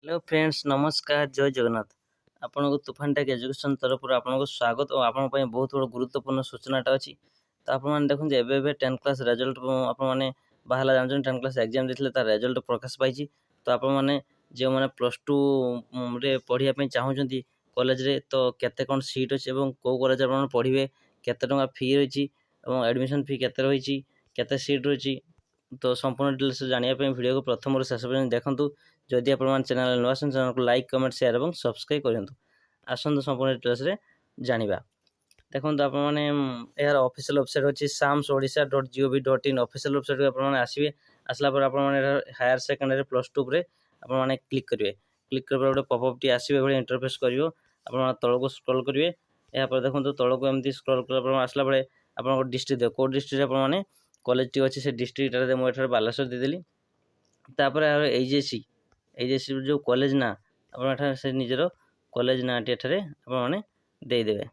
Hello friends नमस्कार जय जगन्नाथ आपन को तुफान टेक एजुकेशन तरफ आपन को स्वागत और आपन पई बहुत बड़ गुरुत्वपूर्ण सूचनाटा अछि तो आपन माने देखुन जे एबे 10 क्लास रिजल्ट आपन माने बाहला जानछन 10 क्लास एग्जाम दिथले तार रिजल्ट प्रकाश पाइछि तो आपन माने जे माने प्लस 2 रे पढिया पई चाहउछंती कॉलेज रे तो केते कोन सीट अछि एवं को कॉलेज आपन पढिबे केते टका फी रहिछि एवं एडमिशन फी केते रहिछि केते सीट रहिछि तो संपूर्ण डिटेल्स जानिया पे वीडियो को प्रथम और शेष पर्यंत देखंतु जदि आपण चैनल नुआ अछन चैनल को लाइक कमेंट शेयर एवं सब्सक्राइब करंतु आसंतु संपूर्ण डिटेल्स रे जानिबा देखंतु आपण माने यार ऑफिशियल वेबसाइट अछि samsodisha.gov.in ऑफिशियल वेबसाइट आपण माने आसीबे आसला पर आपण माने हायर सेकेंडरी प्लस 2 रे आपण माने क्लिक करिवे क्लिक करबा गोटे पॉपअप टी आसीबे बळे इंटरफेस करिवो आपण माने तळ को स्क्रॉल करिवे या पर देखंतु तळ को एमती स्क्रॉल करबा पर आसला बळे आपण को डिस्ट्रिक्ट दे कोड डिस्ट्रिक्ट आपण माने कॉलेज टी अछि से डिस्ट्रिक्ट रे मो एठार बालेश्वर दे देली तापर एजेसी जो कॉलेज ना आपण एठार से निजरो कॉलेज ना टी एठारे आपण माने दे देबे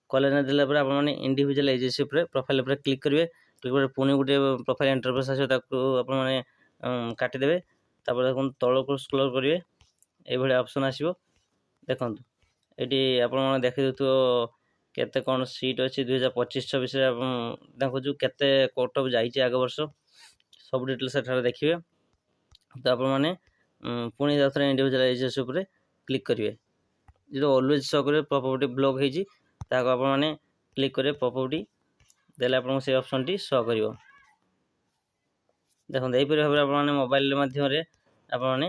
कॉलेज ना देला पर आपण माने इंडिविजुअल एजेसी ऊपर प्रोफाइल ऊपर क्लिक करिवे क्लिक कर पुनी गुटे प्रोफाइल इंटरफेस आसे ताको आपण माने काटि देबे तापर देखन तळ को स्क्रॉल करिवे ए भले ऑप्शन आसीबो देखंतु एटी आपण माने देखि दतो केते कोन सीट अछि 2025-26 रे देखो जो केते कट ऑफ जाईची आगे वर्ष सब डिटेल्स एठार देखिबे तो आपण माने पुनी दाथरा इंडिविजुअल एजेस ऊपर क्लिक करिवे जो ऑलवेज शो करे प्रॉपर्टी ब्लॉक हेजी ताको आपण माने क्लिक करे प्रॉपर्टी देला आपण से ऑप्शन टी शो करिवो देखो एई पर आपण माने मोबाइल माध्यम रे आपण माने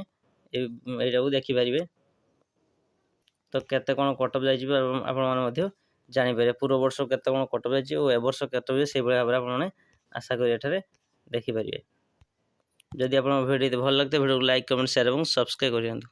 एटा को देखि परिबे तो केते कोन कट ऑफ जाईची आपण माने मध्य जानि पारे पूर्व वर्ष केते कोन कट ऑफ जाईची ओ ए वर्ष केते होय से भले आपण माने आशा करी एठारे देखि परिबे जदि आपण वीडियो भल लागते वीडियो को लाइक कमेंट शेयर एवं सब्सक्राइब करियंतु।